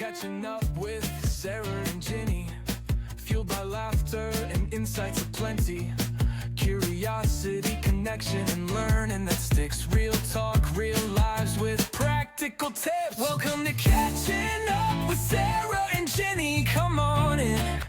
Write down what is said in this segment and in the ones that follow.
Catching up with Sarah and Ginny, fueled by laughter and insights aplenty. Curiosity, connection, and learning that sticks. Real talk, real lives with practical tips. Welcome to Catching Up with Sarah and Ginny. Come on in.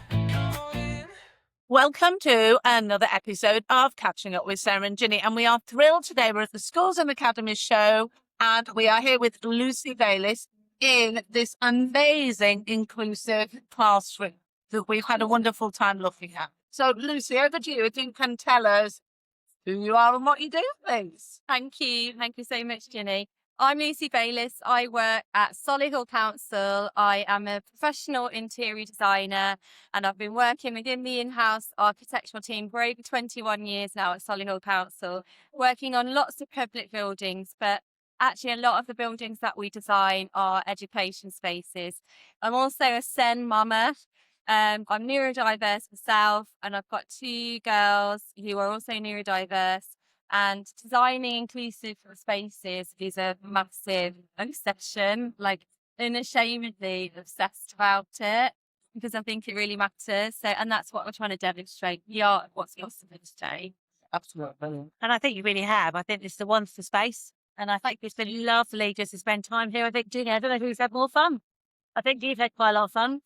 Welcome to another episode of Catching Up with Sarah and Ginny. And we are thrilled today. We're at the Schools and Academies Show, and we are here with Lucy Bayliss in this amazing inclusive classroom that we've had a wonderful time looking at. So, Lucy, over to you. If you can tell us who you are and what you do, please. Thank you. Thank you so much, Ginny. I'm Lucy Bayliss. I work at Solihull Council. I am a professional interior designer, and I've been working within the in-house architectural team for over 21 years now at Solihull Council, working on lots of public buildings, but actually a lot of the buildings that we design are education spaces. I'm also a SEN mama. I'm neurodiverse myself, and I've got two girls who are also neurodiverse. And designing inclusive spaces is a massive obsession, like unashamedly obsessed about it, because I think it really matters. So, and that's what we're trying to demonstrate. We are what's possible today. Absolutely. And I think you really have. I think it's the one for space. And I think it's been lovely just to spend time here. I think, Ginny, I don't know who's had more fun. I think you've had quite a lot of fun.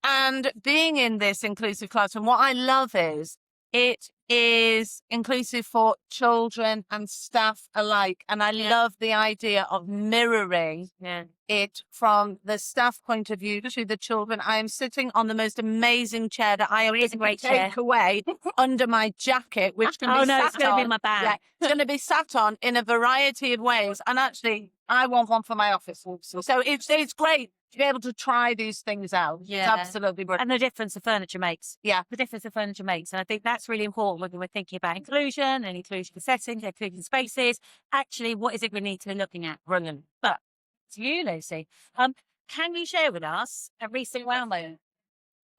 And being in this inclusive classroom, what I love is it is inclusive for children and staff alike. And I love the idea of mirroring it from the staff point of view to the children. I am sitting on the most amazing chair that I always take away under my jacket, which can be it's going to be in my bag. Yeah, it's going to be sat on in a variety of ways. And actually, I want one for my office also. So it's great to be able to try these things out. Yeah. It's absolutely brilliant. And the difference the furniture makes. Yeah. The difference the furniture makes. And I think that's really important when we're thinking about inclusion and inclusion settings, inclusion spaces. Actually, what is it we need to be looking at? Brilliant. But to you, Lucy, can you share with us a recent wow moment?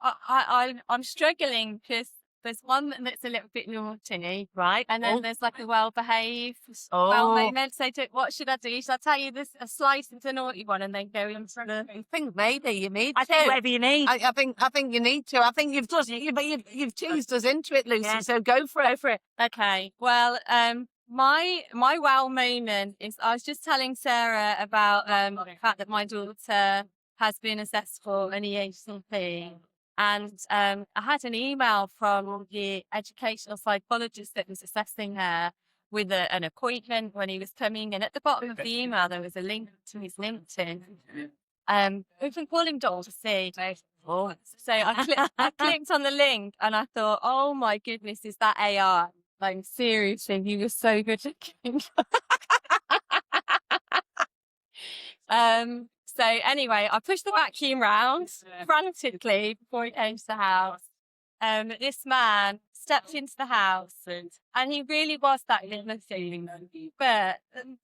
I'm struggling because there's one that's a little bit naughty, Right. and then there's like a well-behaved Oh. moment. So what should I do? Should I tell you this, a slice of the naughty one, and then go into the... I think maybe you need I to. think whatever you need. I think you need to. I think you've teased us into it, Lucy. Yeah. So go for it. Okay. Well, my wow moment is I was just telling Sarah about the fact that my daughter has been assessed for an EHCP. And I had an email from the educational psychologist that was assessing her with an appointment when he was coming. And at the bottom of the email, there was a link to his LinkedIn. We can call him Dr. C. So I clicked on the link and I thought, oh my goodness, is that AI? Like, seriously, he was so good looking. So anyway, I pushed the vacuum round frantically before he came to the house. This man stepped into the house and he really was that good looking. But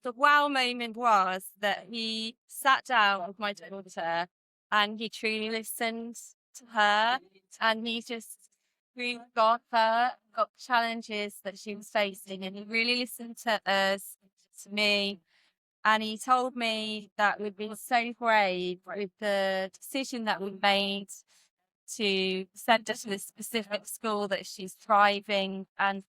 the wow moment was that he sat down with my daughter and he truly listened to her, and he just really got the challenges that she was facing, and he really listened to us, to me. And he told me that we'd been so brave with the decision that we made to send her to this specific school that she's thriving. And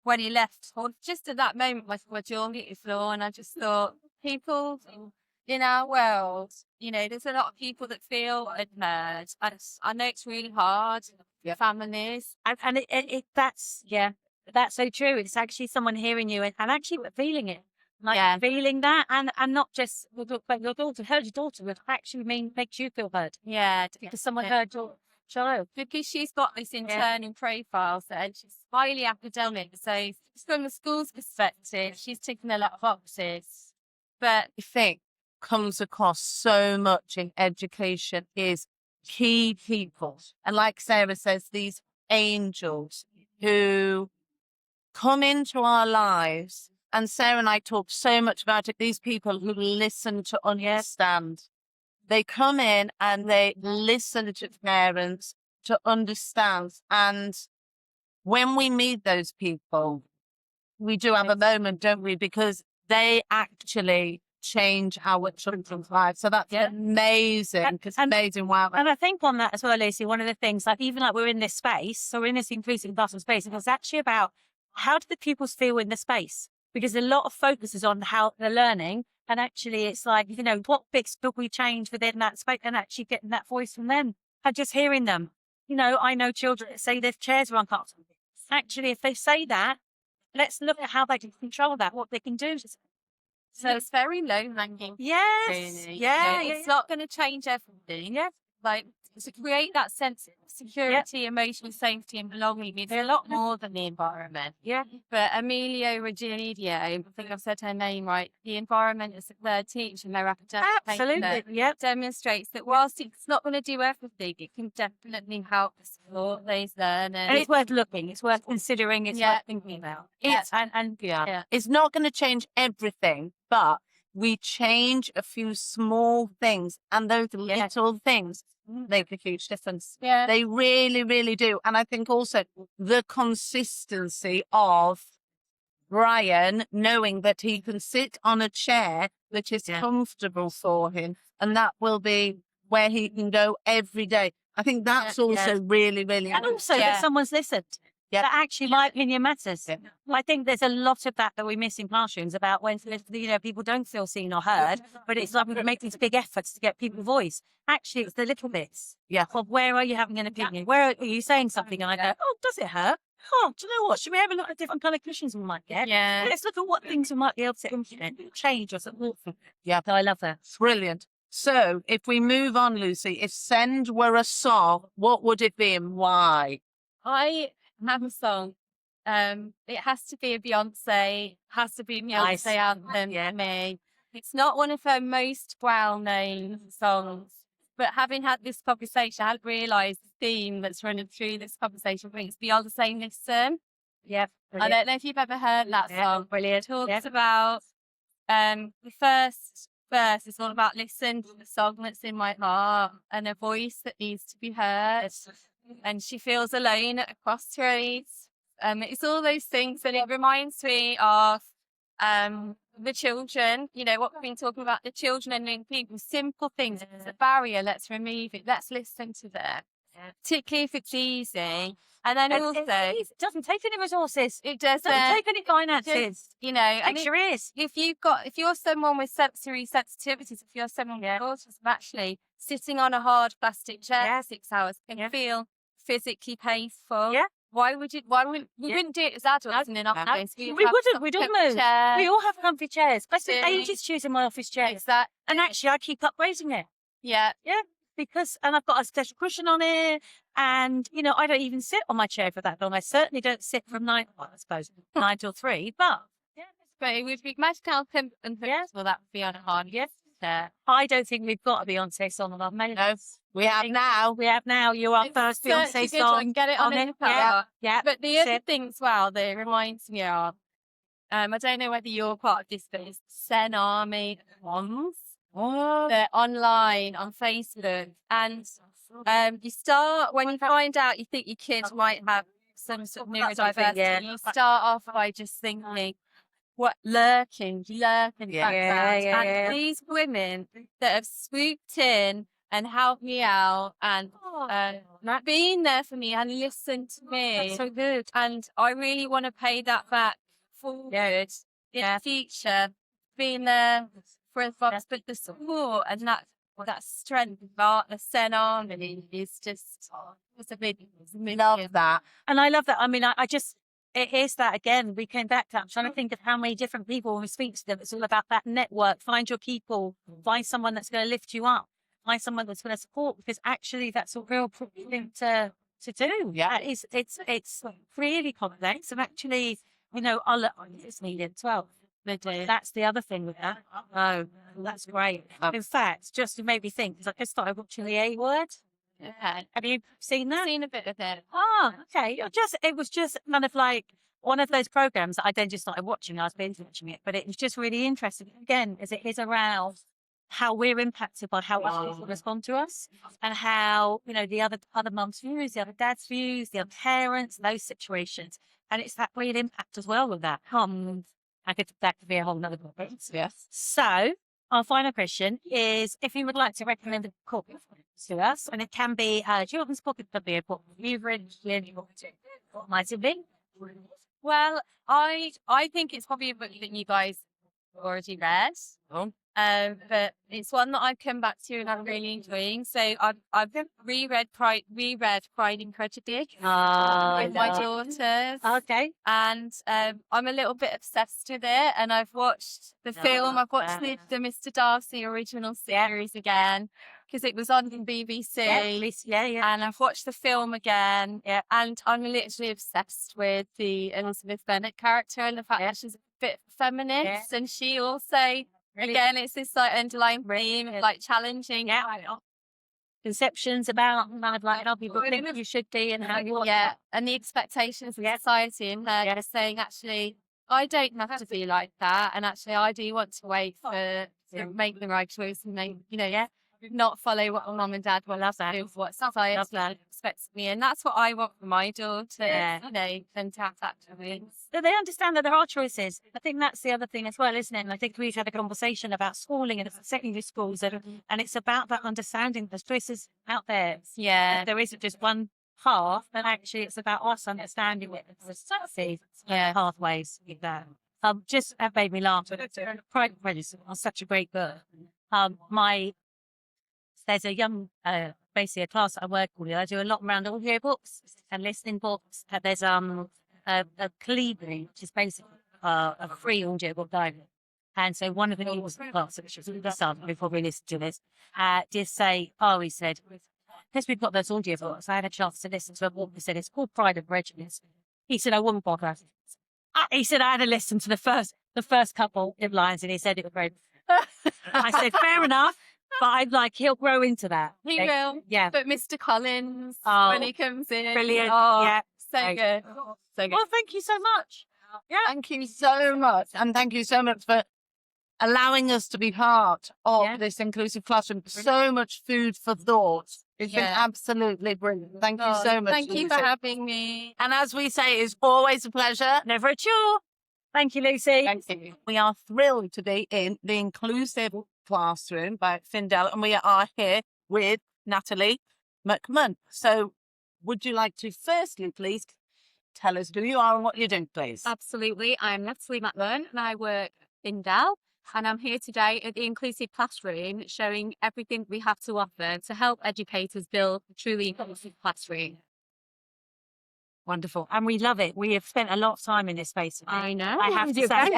when he left, or just at that moment, my jaw hit the floor, and I just thought, people in our world, there's a lot of people that feel unheard. I know it's really hard, families. And that's so true. It's actually someone hearing you and actually feeling it. Feeling that, and not just your daughter, heard your daughter, would actually makes you feel heard. Yeah, because someone heard your child. Because she's got this internal profile, and she's highly academic. So from the school's perspective, she's ticking a lot of boxes. But I think comes across so much in education is key people. And like Sarah says, these angels who come into our lives. And Sarah and I talk so much about it. These people who listen to understand. They come in and they listen to parents to understand. And when we meet those people, we do have a moment, don't we? Because they actually change our children's lives. So that's amazing. It's amazing. Wow. And I think on that as well, Lucy, one of the things, like even like we're in this space, so we're in this increasing classroom space, and it's actually about how do the pupils feel in the space? Because a lot of focus is on how they're learning. And actually it's like, you know, what bits could we change within that space, and actually getting that voice from them and just hearing them. You know, I know children that say their chairs are uncomfortable. Actually, if they say that, let's look at how they can control that, what they can do. So it's very low hanging. Yes. Really. Yeah. It's not going to change everything. Yeah. Like, to create that sense of security, emotional safety and belonging, it's a lot more than the environment. Yeah. But Emilio Regidio, I think I've said her name right, the environment as their teacher and their academic Absolutely. paper Yep. demonstrates that whilst it's not going to do everything, it can definitely help support those learners. And it's worth looking. It's worth considering. It's worth thinking about. It's not going to change everything, but we change a few small things, and those little things make a huge difference. Yeah. They really, really do. And I think also the consistency of Brian knowing that he can sit on a chair that is comfortable for him, and that will be where he can go every day. I think that's also really, really And also that someone's listened. Yeah. That actually my opinion matters. Yeah. I think there's a lot of that we miss in classrooms about when, you know, people don't feel seen or heard, but it's like we make these big efforts to get people voice. Actually, it's the little bits. Yeah. Of where are you having an opinion? Where are you saying something? And I go, oh, does it hurt? Oh, do you know what? Should we have a look at different kind of cushions we might get? Yeah. Let's look at what things we might be able to implement, change or support. Yeah. So I love that. brilliant. So if we move on, Lucy, if Send were a song, what would it be and why? I have a song. It has to be a Beyonce, has to be a Beyonce anthem for me. It's not one of her most well-known songs, but having had this conversation, I hadn't realised the theme that's running through this conversation. It's Beyonce Listen. Yeah. I don't know if you've ever heard that song. Brilliant. It talks about the first verse is all about listen to the song that's in my heart and a voice that needs to be heard. And she feels alone at a crossroads. It's all those things, and it reminds me of the children. You know what we've been talking about, the children and young people. Simple things. If it's a barrier, let's remove it. Let's listen to them, particularly if it's easy. And then also, it doesn't take any resources. it doesn't Take any finances. just, you know, and Takes your ears. if you're someone with sensory sensitivities, if you're someone with autism, actually sitting on a hard plastic chair for 6 hours can feel physically painful. Yeah. Why would we wouldn't do it as adults in an office? We wouldn't. We'd all move. Chair. We all have comfy chairs. I spent Yeah. ages choosing my office chair. Exactly. And actually, I keep upgrading it. Yeah. And I've got a special cushion on it. And, you know, I don't even sit on my chair for that long. I certainly don't sit from 9 till 3. But But it would be magical and well, that would be on a hard I don't think we've got a Beyonce song on our menu. No, we have now. We have now. You are first Beyonce song. Get it on it. it. Yeah. But the other thing as well that it reminds me of, I don't know whether you're part of this, but it's Sen Army ones. Oh, They're online on Facebook, and you start when you find out you think your kid might have some sort of neurodiversity. You start off by just thinking, what lurking background. And these women that have swooped in and helped me out and been there for me and listened to me. That's so good. And I really want to pay that back forward in the future, being there for us, but the support and that strength of the Sen Army is just, it's a big love that. And I love that. I mean, I just, it is that again, we came back to that. I'm trying to think of how many different people when we speak to them, it's all about that network. Find your people, find someone that's going to lift you up, find someone that's going to support, because actually that's a real thing to do. Yeah. It's really complex. And actually, you know, it's needed as well. That's the other thing with that. Oh, that's great. In fact, just to make me think, because I just started watching The A Word. Yeah. Have you seen that? I've seen a bit of it. Oh, okay. It was just kind of like one of those programs that I then just started watching. I was binge watching it, but it was just really interesting. Again, as it is around how we're impacted by how other people respond to us, and how, you know, the other mum's views, the other dad's views, the other parents, those situations, and it's that real impact as well with that. That could be a whole nother topic. Yes. So our final question is if you would like to recommend a book to us, and it can be a children's book, it could be a book you've read, what might it be? Well, I think it's probably a book that you guys already read. Oh. But it's one that I've come back to and I'm really enjoying. So I've reread Pride and Prejudice with my daughters. Okay. And I'm a little bit obsessed with it. And I've watched the film. I've watched the Mr. Darcy original series again because it was on the BBC. Yeah. And I've watched the film again. Yeah. And I'm literally obsessed with the Elizabeth Bennet character and the fact that she's a bit feminist. And she also, again, it's this like underlying theme of like challenging conceptions about how people think you should be and how you want. Yeah, and the expectations of society and her just saying, actually, I don't have to be like that, and actually, I do want to wait to make the right choice and make, not follow what my mum and dad will do, what society expects of me, and that's what I want for my daughter. And to have that choice. So they understand that there are choices. I think that's the other thing as well, isn't it? And I think we've had a conversation about schooling and secondary schools, and it's about that understanding there's choices out there. Yeah, There isn't just one path, and actually it's about us understanding what the society pathways with that. Just that made me laugh. Pride and Prejudice was such a great book. There's a young, basically a class that I work with. I do a lot around audiobooks and listening books. There's a Calibri, which is basically a free audiobook library. And so one of the classes, which was the son, before we listened to this, did say, he said, because we've got those audiobooks, I had a chance to listen to a book. He said, it's called Pride and Prejudice. He said, I wouldn't bother. He said, I had to listen to the first couple of lines, and he said it was great. I said, fair enough. But I'd like, he'll grow into that. He will. Yeah. But Mr. Collins, when he comes in. Brilliant. So good. So good. Well, thank you so much. Yeah. Thank you so much. And thank you so much for allowing us to be part of this inclusive classroom. So much food for thought. It's been absolutely brilliant. Thank you so much. Thank you for having me. And as we say, it's always a pleasure. Never a chore. Thank you, Lucy. Thank you. We are thrilled to be in the inclusive classroom by Findel, and we are here with Natalie McMahon. So would you like to firstly, please, tell us who you are and what you're doing, please? Absolutely. I'm Natalie McMahon and I work in Dell. And I'm here today at the Inclusive Classroom showing everything we have to offer to help educators build a truly inclusive classroom. Wonderful. And we love it. We have spent a lot of time in this space. I know. I have to say.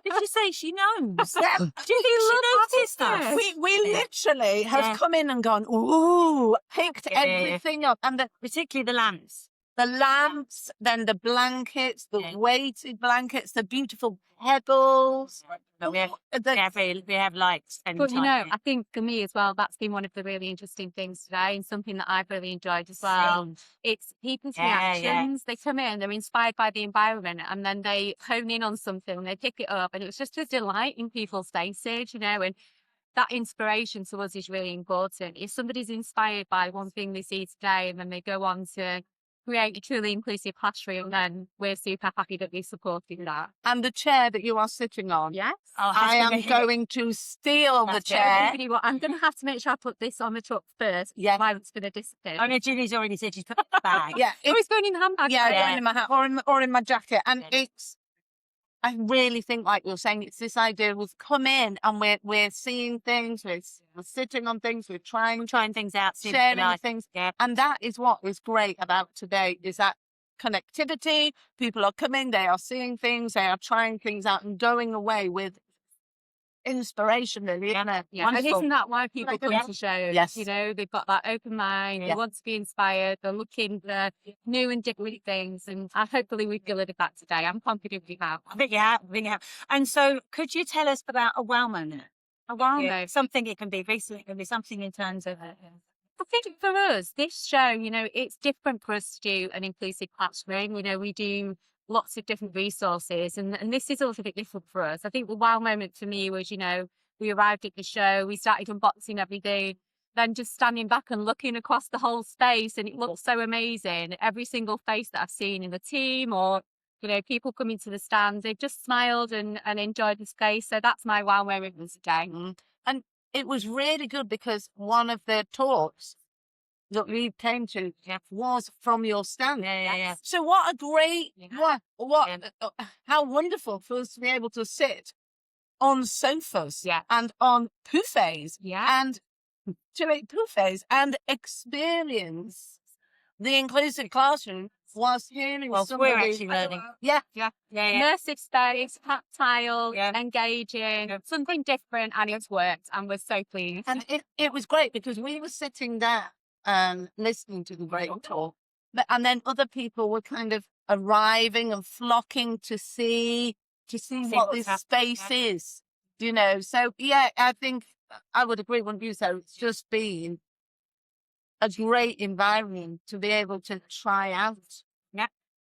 Did you say she knows? Yeah. Do you think she knows this stuff? We literally have come in and gone, ooh, picked everything up. And particularly the lamps. The lamps, then the blankets, the weighted blankets, the beautiful pebbles. We have lights. But I think for me as well, that's been one of the really interesting things today and something that I've really enjoyed as well. It's people's reactions. They come in, they're inspired by the environment, and then they hone in on something, they pick it up, and it's just a delight in people's faces, and that inspiration to us is really important. If somebody's inspired by one thing they see today and then they go on to create a truly inclusive classroom, then we're super happy that we supported that. And the chair that you are sitting on. Yes. I am going to steal the chair. I'm going to have to make sure I put this on the truck first. Yeah. Otherwise it's going to disappear. Oh no, Ginny's already said she's put it back. It's going in the handbag. Going in my hat or in my jacket. And I really think, like you're saying, it's this idea we've come in and we're seeing things, we're sitting on things, we're trying things out, sharing things. Yeah. And that is what is great about today, is that connectivity. People are coming, they are seeing things, they are trying things out and going away with inspiration, really, isn't it? Yeah. And isn't that why people come to shows? Yes. They've got that open mind, they want to be inspired, they're looking for new and different things, and hopefully we've delivered that today. I'm confident we have. I think you have. And so could you tell us about a wow moment? A wow moment. Something, it can be recent, it can be something in terms of I think for us, this show, it's different for us to do an inclusive classroom. We do lots of different resources, and this is a little bit different for us. I think the wow moment for me was, we arrived at the show, we started unboxing everything, then just standing back and looking across the whole space, and it looked so amazing. Every single face that I've seen in the team or You know, people coming to the stands, they've just smiled and enjoyed the space. So that's my wow moment of the day. And it was really good because one of the talks that we came to was from your stand. Yeah. So what a great, how wonderful for us to be able to sit on sofas and on buffets and to eat buffets and experience the inclusive classroom was hearing somebody. We're actually learning. Yeah. Immersive space, tactile, engaging, something different, and it's worked, and we're so pleased. And it was great because we were sitting there listening to the great talk, and then other people were kind of arriving and flocking to see what this space is, you know. So yeah, I think I would agree with you. So it's just been a great environment to be able to try out.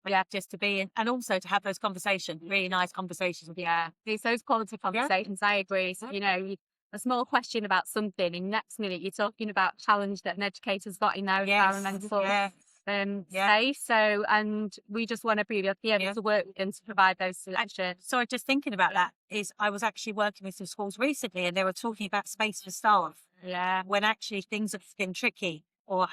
Yeah, just to be in, and also to have those conversations, really nice conversations. These those quality conversations. I agree. So, you know, a small question about something, and next minute you're talking about challenge that an educator's got in their environmental space. So, and we just want to be able to work with them to provide those solutions. So, just thinking about that is, I was actually working with some schools recently, and they were talking about space for staff. Yeah, when actually things have been tricky or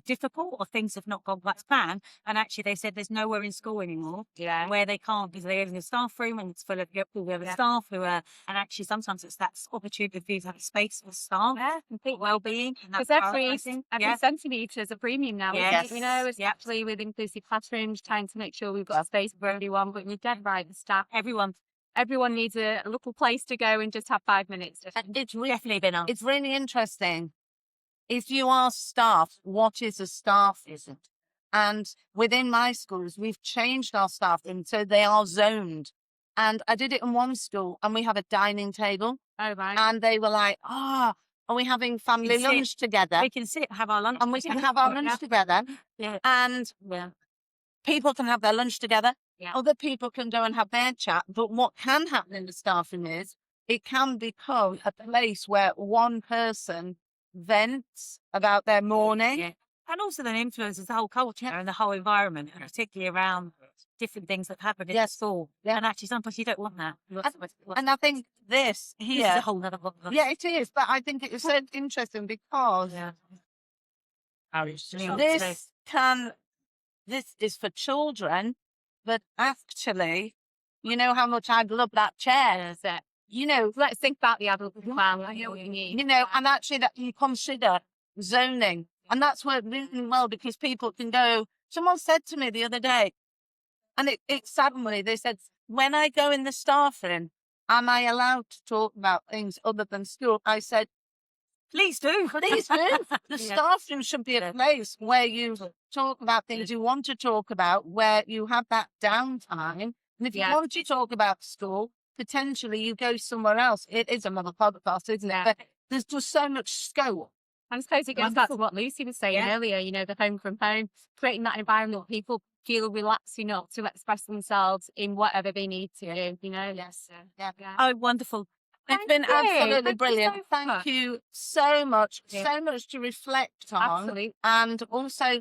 difficult, or things have not gone as planned, and actually they said there's nowhere in school anymore where they can't, because they're in a staff room and it's full of staff who are, and actually sometimes it's that opportunity for you to have a space for staff, complete well-being, because every centimetre is a premium now. You know, it's actually with inclusive classrooms, trying to make sure we've got space for everyone, but you're dead right, the staff, everyone needs a little place to go and just have 5 minutes. It's definitely been on. It's really interesting. If you ask staff, what is a staff visit? And within my schools, we've changed our staff and so they are zoned. And I did it in one school, and we have a dining table. Oh, right. And they were like, are we having family lunch together? We can sit, have our lunch. And we can have our lunch together. And people can have their lunch together. Other people can go and have their chat. But what can happen in the staff room is it can become a place where one person vents about their morning. And also then influences the whole culture and the whole environment, and particularly around different things that happen in the school. And actually sometimes you don't want that. And I think this here is a whole other book. Yeah, it is. But I think it's so interesting because this is for children, but actually, you know how much I'd love that chair. You know, let's think about the adult as well. I know what you mean. You know, and actually that you consider zoning. And that's worked really well because people can go. Someone said to me the other day, and it saddened me, they said, when I go in the staff room, am I allowed to talk about things other than school? I said, please do. Please do. The staff room should be a place where you talk about things you want to talk about, where you have that downtime. And if you want to talk about school, potentially you go somewhere else. It is another podcast, isn't it? But there's just so much scope. I suppose it goes back to what Lucy was saying earlier, you know, the home from home, creating that environment where people feel relaxed enough to express themselves in whatever they need to, you know? Oh, wonderful. It's been absolutely brilliant. Thank you so much. So much to reflect on. Absolutely. And also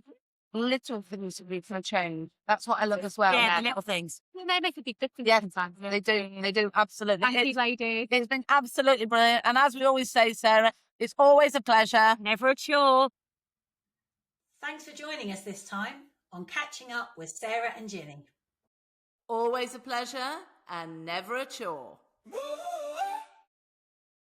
little things to be for change. That's what I love as well. Yeah, the little things. They make a big difference. Sometimes. They do. They do. Absolutely. Thank you, ladies. It's been absolutely brilliant. And as we always say, Sarah, it's always a pleasure. Never a chore. Thanks for joining us this time on Catching Up with Sarah and Ginny. Always a pleasure and never a chore.